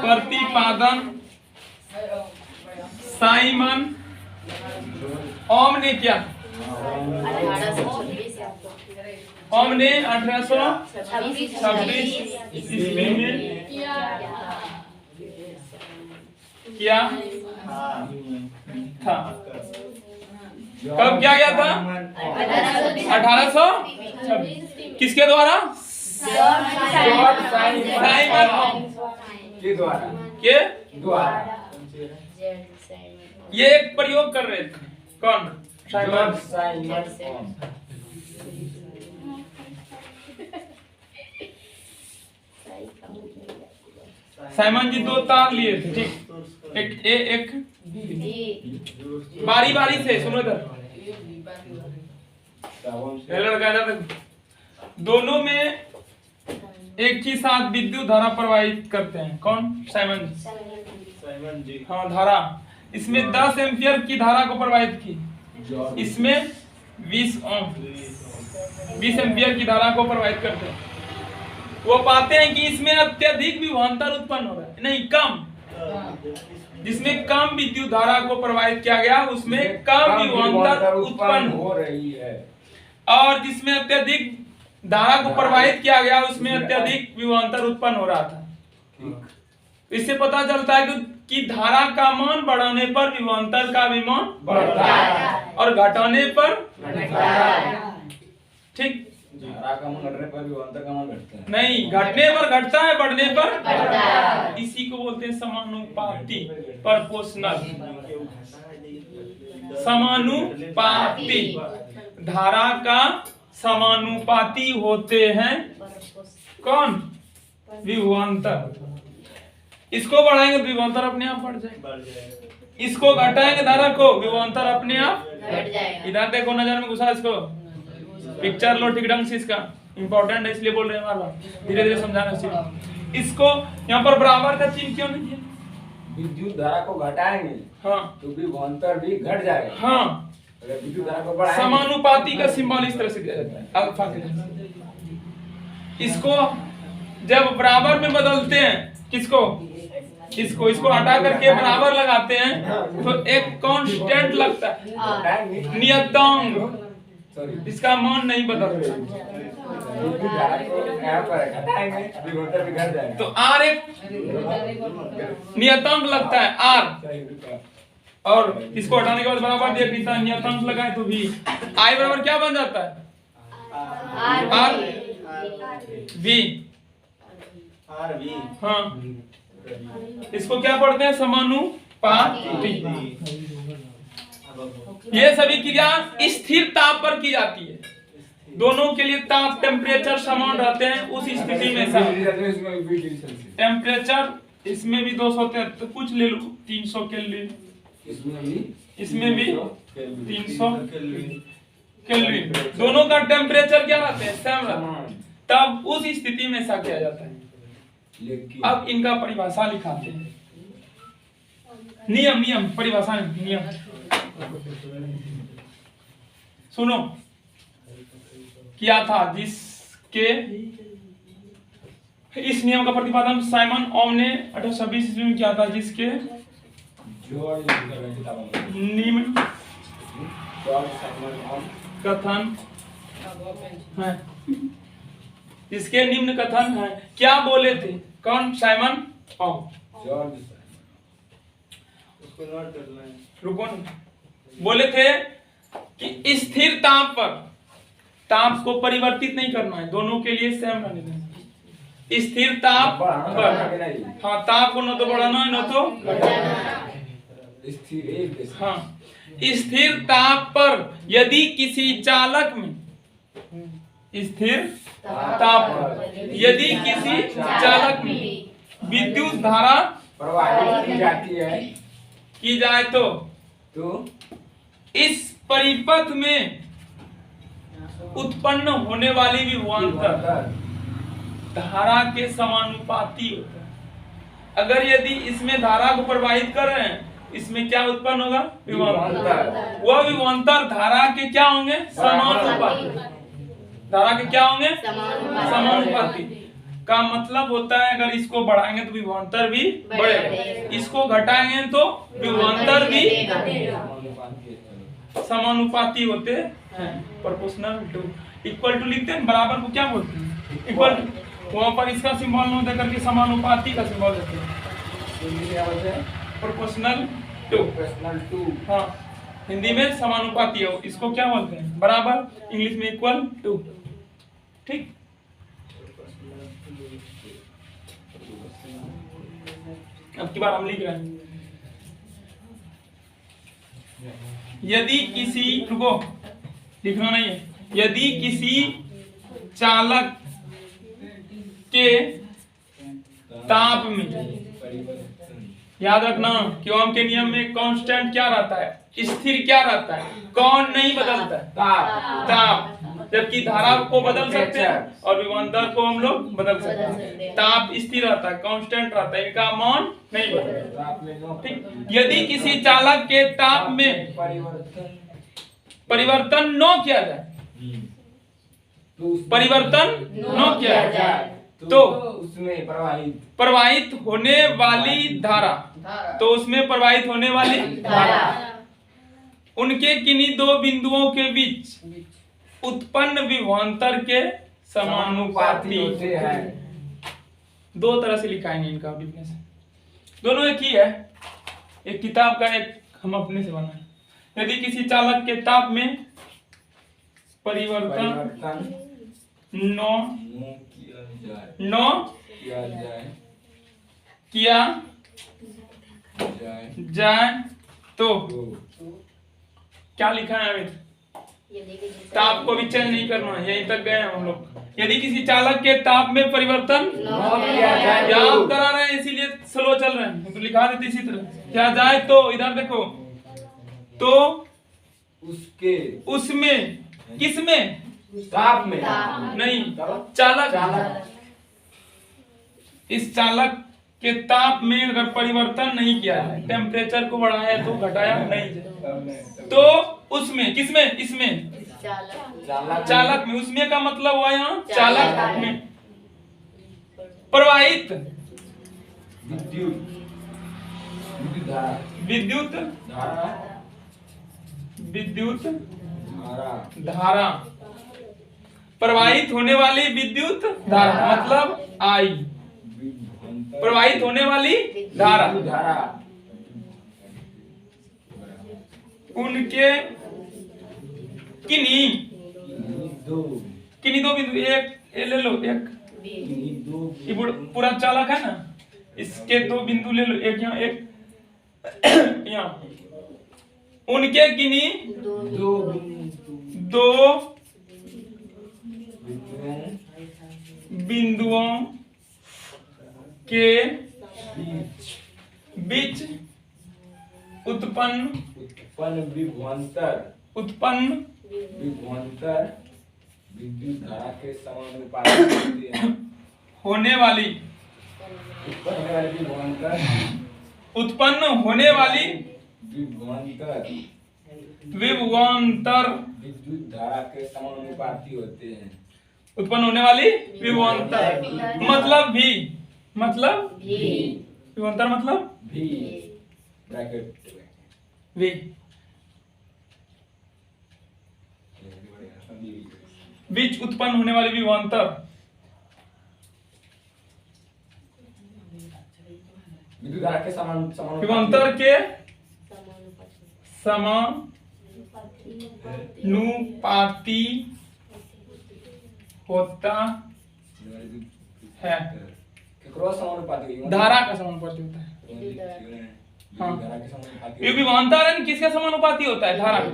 प्रतिपादन साइमन ओम ने क्या? ओम ने 1826 ईस्वी में क्या था? कब क्या गया था? 1826। किसके द्वारा? साइमन के द्वारा। के द्वारा। ये एक प्रयोग कर रहे थे। कौन? साइमन। साइमन जी 2 तार लिए थे, ठीक? एक बारी बारी से सुनो इधर। लड़का दोनों में एक ही साथ विद्युत धारा प्रवाहित करते हैं। कौन? साइमन जी। हाँ, धारा इसमें 10 एम्पियर की धारा को प्रवाहित की, इसमें 20 एम्पियर की धारा को प्रवाहित करते हैं। वो पाते हैं कि इसमें अत्यधिक विभवांतर उत्पन्न हो रहा है, नहीं कम। जिसमें कम विद्युत धारा को प्रवाहित किया गया उसमें कम विभवांतर उत्पन्न हो रही है, और जिसमें अत्यधिक धारा को प्रवाहित किया गया उसमें अत्यधिक विभवांतर उत्पन्न हो रहा था। इससे पता चलता है कि धारा का मान बढ़ाने पर विभवांतर का भी मान बढ़ता है और घटाने पर ठीक। धारा का मान घटने पर विभवांतर का मान घटता है। नहीं, घटने पर घटता है, बढ़ने पर बढ़ता है। इसी को बोलते हैं समानुपाती, प्रोपोर्शनल। समानुपाती धारा का समानुपाती होते हैं कौन? विभवांतर। इसको बढ़ाएंगे विभवांतर अपने आप बढ़ जाएगा। इसको घटाएंगे धारा को, विभवांतर अपने आप घट जाएगा। इधर देखो, नजर में घुसा इसको, पिक्चर लो ठीक ढंग से, इसका इंपॉर्टेंट है इसलिए बोल रहे हैं बार बार, धीरे धीरे समझाना चाहिए इसको। यहाँ पर बराबर का चिन्ह क्यों नहीं है? विद्युत धारा को घटाएंगे हाँ तो विभवांतर भी घट जाएगा। हाँ, अगर विद्युत धारा को बढ़ाएंगे समानुपाती का सिंबल इस तरह से दिया जाता है अल्फा के लिए। इसको जब बराबर में बदलते हैं, किसको, इसको हटा करके बराबर लगाते हैं तो एक कांस्टेंट लगता है, घटाएंगे नियतांक, सॉरी इसका मान नहीं बदलता। विद्युत धारा को यहाँ पर घटाएंगे विभवांतर भी घट जाएगा। तो आर एक नियतांक लगता है आर, और इसको हटाने के बाद बराबर दिया कितना नियतांक लगाए तो भी आई बराबर क्या बन जाता है, आर वी। आर वी हाँ, इसको क्या पढ़ते हैं, समानुपाती। ये सभी क्रिया स्थिर ताप पर की जाती है, दोनों के लिए ताप टेम्परेचर समान रहते हैं उस स्थिति में सब। टेम्परेचर इसमें भी 273 कुछ ले लो, 300 केल्विन, इसमें भी 300 केल्विन, दोनों का टेम्परेचर क्या रहते हैं, सेम रहते हैं, तब उस स्थिति में ऐसा किया जाता है। अब इनका परिभाषा लिखाते हैं, नियम परिभाषा नियम सुनो, किया था जिसके इस नियम का प्रतिपादन साइमन ओम ने 1826 ईस्वी में किया था, जिसके निम्न कथन है, जिसके निम्न कथन है। क्या बोले थे, कौन, साइमन ओम। उसको नोट करना है। रुको ना, बोले थे कि स्थिर ताप पर ताप को परिवर्तित नहीं करना है, दोनों के लिए सेम रहने देना। स्थिर ताप पर, हाँ, ताप को न तो बढ़ाना है न तो हाँ, स्थिर ताप पर यदि किसी चालक में, स्थिर ताप पर यदि किसी चालक में विद्युत धारा प्रवाहित की जाती है की जाए तो तो इस परिपथ में उत्पन्न होने वाली विभवांतर धारा के समानुपाती होता है। अगर यदि इसमें धारा को प्रवाहित कर रहे हैं, इसमें क्या उत्पन्न होगा, विभवांतर। वह विभवांतर धारा के क्या होंगे, समानुपाती। धारा के क्या होंगे, समानुपाती। का मतलब होता है अगर इसको बढ़ाएंगे तो विभवांतर भी बढ़ेगा, इसको घटाएंगे तो विभवांतर भी समानुपाती होते हैं। प्रोपोर्शनल टू, इक्वल टू लिखते हैं, बराबर को क्या बोलते हैं, इक्वल। वहां पर इसका सिंबल न दे करके समानुपाती का सिंबल देते हैं, प्रोपोर्शनल टू। हाँ, हिंदी में समानुपाती है, इसको क्या बोलते हैं, बराबर, इंग्लिश में इक्वल टू। ठीक, अब की बार हम लिख रहे हैं, यदि किसी, रुको लिखना नहीं है, यदि किसी चालक के ताप में, याद रखना कि ओम के नियम में कांस्टेंट क्या रहता है, स्थिर क्या रहता है, कौन नहीं बदलता है, ताप। जबकि धारा को बदल सकते हैं और विभवांतर को हम लोग बदल सकते हैं। ताप स्थिर रहता है, कांस्टेंट रहता है, इनका मान नहीं बदलता। ठीक, यदि किसी चालक के ताप में परिवर्तन न किया जाए, परिवर्तन न किया जाए तो उसमें प्रवाहित होने वाली धारा, तो उसमें प्रवाहित होने वाली धारा उनके किन्हीं दो बिंदुओं के बीच उत्पन्न विभवांतर के समानुपाती होते हैं। दो तरह से लिखाएंगे इनका डिफरेंस, दोनों एक ही है, एक किताब का, एक हम अपने से बनाए। यदि किसी चालक के ताप में परिवर्तन न किया जाए तो क्या लिखा है अभी, ताप को भी चेंज नहीं करना है, यहीं तक गए हम लोग। यदि किसी चालक के ताप में परिवर्तन किया जाए, याद करा रहे हैं इसीलिए स्लो चल रहे हैं, तो लिखा देते इसी तरह। क्या जाए तो इधर देखो, तो उसके उसमें, किसमें, ताप में नहीं, चालक, चालक इस चालक के ताप में अगर परिवर्तन नहीं किया है, टेम्परेचर को बढ़ाया तो घटाया नहीं जाए, तो उसमें, किसमें, इसमें, चालक में, उसमें का मतलब हुआ यहाँ चालक में प्रवाहित विद्युत धारा विद्युत धारा विद्युत धारा धारा, प्रवाहित होने वाली विद्युत धारा मतलब आई, प्रवाहित होने वाली धारा धारा उनके किन्हीं दो दो बिंदु, एक ये ले लो, एक दो ये पूरा चालक है ना, इसके दो बिंदु ले लो, एक यहाँ एक यहाँ, उनके किन्हीं दो दो बिंदुओं के बीच उत्पन्न विभवांतर विद्युत धारा के समानुपाती होने वाली उत्पन्न होने वाली विभवांतर विद्युत धारा के समानुपाती होते हैं। उत्पन्न होने वाली विभवांतर मतलब विभवांतर मतलब भी ब्रैकेट वी, बीच उत्पन्न होने वाली विभवांतर विद्युत धारा के विभवांतर के समानुपाती होता है, धारा का समानुपाती होता है। हाँ, ये विभवांतर है, किसके समानुपाती होता है, धारा का।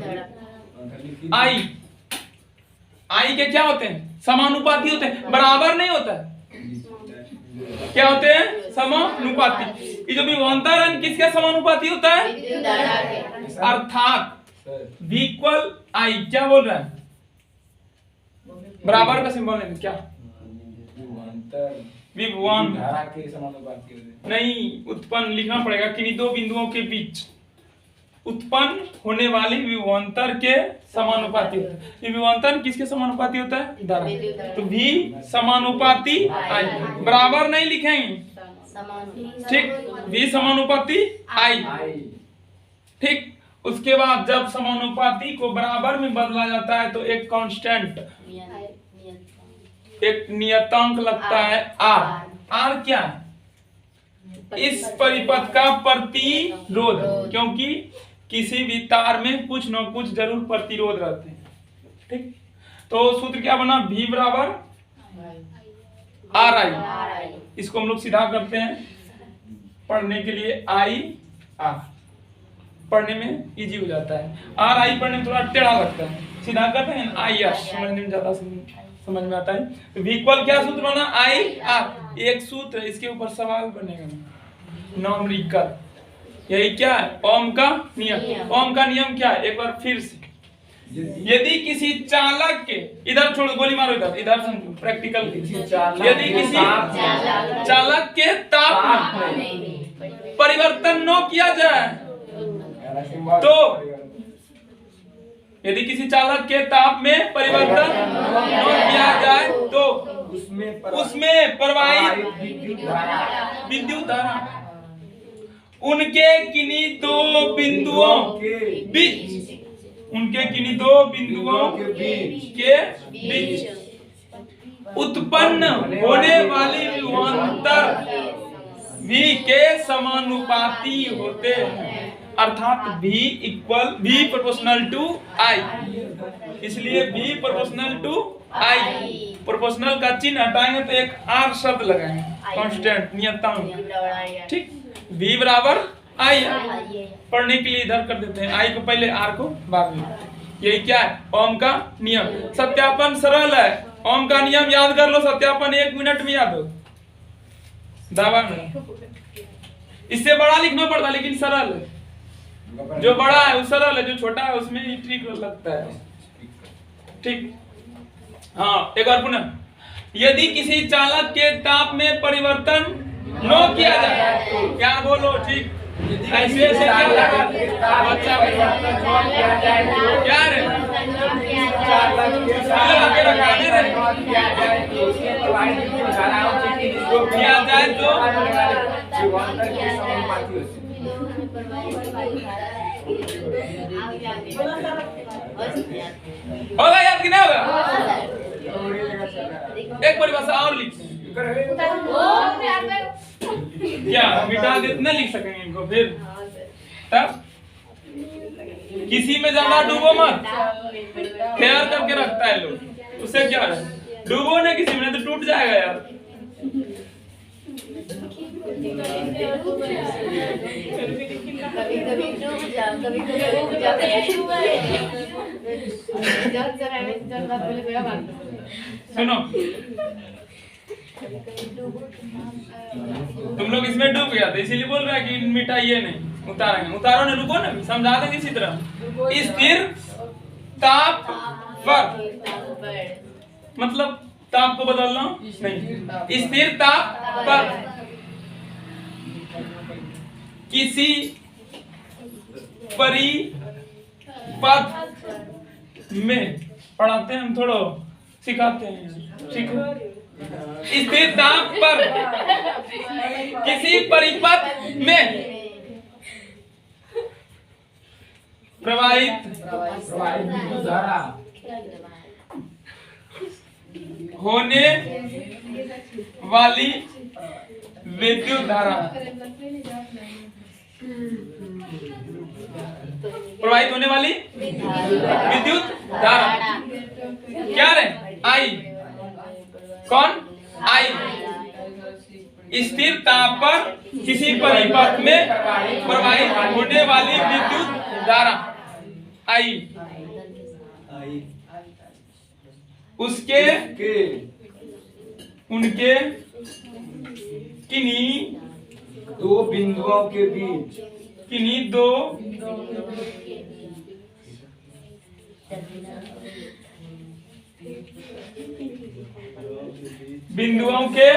आई के क्या होते हैं, समानुपाती होते हैं, बराबर नहीं होता है, क्या होते हैं, समानुपाती। ये जो विभवांतर है किसके समानुपाती होता है, अर्थात V इक्वल आई, क्या बोल रहा है, बराबर का सिंबल है क्या, विभवांतर धारा के समानुपाती होते हैं। नहीं, उत्पन्न लिखना पड़ेगा, किन्हीं दो बिंदुओं के बीच उत्पन्न होने वाली विभवांतर के समानुपाती होता है। ये विभवांतर किसके समानुपाती होता है, धारा। तो भी समानुपाती आई, बराबर नहीं लिखेंगे, ठीक, भी समानुपाती आई, ठीक। उसके बाद जब समानुपाती को बराबर में बदला जाता है तो एक कांस्टेंट, एक नियतांक लगता है आर। आर क्या है, इस परिपथ का प्रतिरोध, क्योंकि किसी भी तार में कुछ न कुछ जरूर प्रतिरोध रहते हैं, ठीक। तो सूत्र क्या बना, V बराबर आर आई। इसको हम लोग सीधा करते हैं पढ़ने के लिए, आई आर पढ़ने में इजी हो जाता है, आर आई पढ़ने में थोड़ा टेढ़ा लगता है, सीधा करते हैं आई आर, समझने में ज्यादा समझ में आता है। तो V इक्वल क्या सूत्र बना, आई आर, एक सूत्र, इसके ऊपर सवाल बनेगा नॉमरिकल, यही क्या है, ओम का नियम। ओम का नियम क्या है, एक बार फिर से, यदि किसी चालक के, इधर छोड़ गोली मारो, इधर समझो प्रैक्टिकल, यदि किसी चालक के ताप में परिवर्तन न किया जाए तो, यदि किसी चालक के ताप में परिवर्तन न किया जाए तो उसमें प्रवाहित विद्युत धारा उनके किन्हीं दो बिंदुओं के बीच, उनके किन्हीं दो बिंदुओं के बीच उत्पन्न होने वाली विभवांतर V के समानुपाती होते हैं, अर्थात V equal V proportional to I, इसलिए V proportional to I। Proportional का चिन्ह हटाएंगे तो एक R शब्द लगाएंगे, कांस्टेंट, नियतांक, ठीक। V बराबर I, पढ़ने के लिए इधर कर देते हैं, I को पहले, R को बाद में। यही क्या है, ओम का नियम। सत्यापन सरल है, ओम का नियम याद कर लो, सत्यापन 1 मिनट में याद हो, दावा में इससे बड़ा लिखना पड़ता लेकिन सरल है। जो बड़ा है वो सरल है, जो छोटा है उसमें ही ट्रिक लगता है। ठीक, हाँ एक बार पुनः, यदि किसी चालक के ताप में परिवर्तन न किया जाए, क्या बोलो? ठीक, ऐसे से क्या लगा? बच्चा परिवर्तन न किया जाए तो क्या रे? चालक के लगा के रखाने रे। किया जाए तो उसके प्रवाहित की धाराओं से किसको किया जाए तो विभवांतर के समानुपाती होती है। होगा याद कि नहीं होगा? एक परिभाषा और लिख, क्या मिटा दे? नहीं लिख सकेंगे इनको फिर। तब किसी में ज्यादा डूबो मत, तैयार करके रखता है लोग, उससे क्या है? डूबो ना किसी में, तो टूट जाएगा यार। कभी डूब जा, कभी डूब जा। सुनो, तुम लोग इसमें डूब गया था, इसीलिए बोल रहा है कि मिटाइए नहीं, उतारेंगे। उतारो ना, रुको ना, समझा देंगे इसी तरह। स्थिर ताप पर, मतलब ताप को बदलना नहीं, स्थिर ताप पर किसी परिपथ में, पढ़ाते हैं हम, थोड़ा सिखाते हैं, ठीक है? स्थिर ताप पर किसी परिपथ में प्रवाहित धारा होने वाली विद्युत धारा, प्रवाहित होने वाली विद्युत धारा क्या रे? आई। कौन? आई। स्थिर ताप पर किसी परिपथ में प्रवाहित होने वाली विद्युत धारा आई, उसके उनके किन्हीं दो बिंदुओं के बीच, किन्हीं दो बिंदुओं के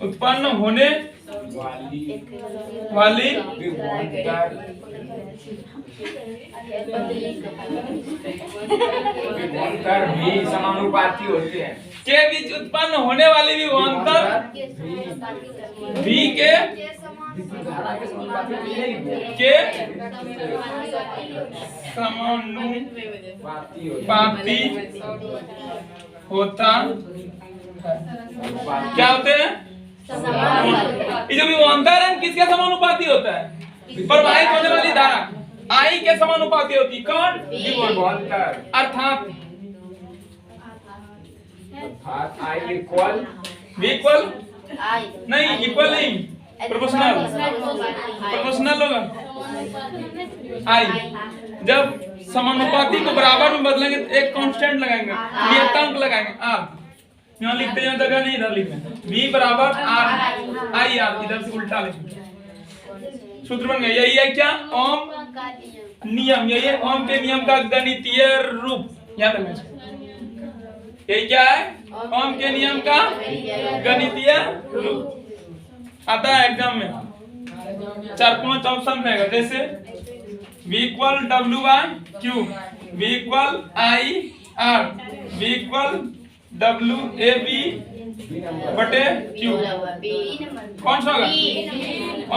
उत्पन्न होने वाली विभवांतर भी समानुपाती होते हैं। के बीच उत्पन्न होने वाली विभवांतर भी के समानुपाती होता क्या होते हैं? ये जो विभवांतर है किसके समानुपाती होता है? प्रवाहित होने वाली धारा आई के समानुपाती होती है। कौन? विभवांतर। अर्थात आई इक्वल नहीं, इक्वल नहीं, प्रोपोर्शनल होगा। आई जब समानुपाती को बराबर में बदलेंगे तो एक कांस्टेंट लगाएंगे, नियतांक लगाएंगे आर। यहाँ लिखते हैं जगह नहीं, इधर लिखना v बराबर आर आई आर, इधर से उल्टा लिखेंगे। सूत्र बन गया। यही है क्या? ओम नियम। यही है ओम के नियम का गणितीय रूप। याद रखना, यही क्या है? ओम के नियम का गणितीय रूप आता है एग्जाम में। 4-5 ऑप्शन रहेगा, जैसे v equal W/Q, v equal I/R, v equal W/AB/Q। कौन सा होगा?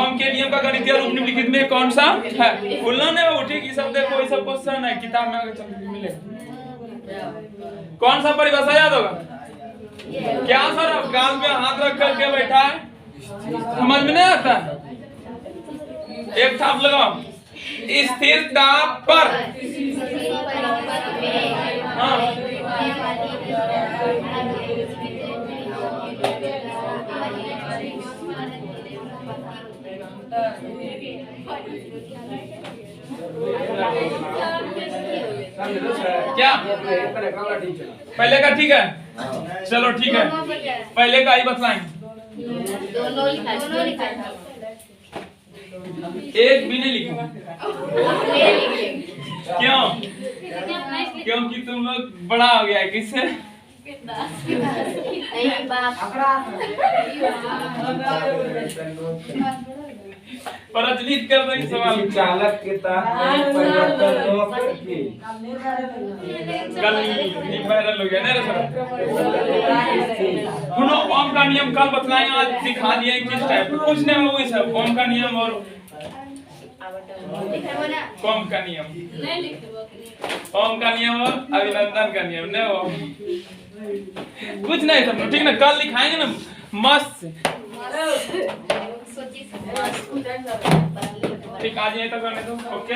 ओम के नियम का गणितीय रूप निम्नलिखित में कौन सा है? भूलना नहीं वो, ठीक? ये सब देखो, ये सब क्वेश्चन है किताब में आगे चल मिलेगा। कौन सा परिभाषा याद होगा? क्या सर आप गाल में हाथ रख करके बैठा है, समझ में नहीं आता? एक थाप लगाओ। स्थिर ताप पर, हाँ, क्या पहले का ठीक है? चलो ठीक है, पहले का ही बतलाएं। दोनों लिखा एक भी नहीं लिखा। क्यों? क्योंकि तुम लोग बड़ा हो गया है। किससे? नहीं बाप प्रचलित कर दो इस सवाल को। चालक के तात्पर्य परिवर्तन न करके कल ये वायरल हो गया ना रे सर। सुनो, ओम का नियम कल बतलाएं, आज दिखा दिए किस टाइप का। कुछ नहीं होगा सब। ओम का नियम और ओम का नियम, ओम का नियम और अभिनंदन का नियम नहीं हो कुछ नहीं समझो, ठीक ना? कल लिखाएंगे ना मस्त से। ठीक, आज यहीं तक करने दो। ओके।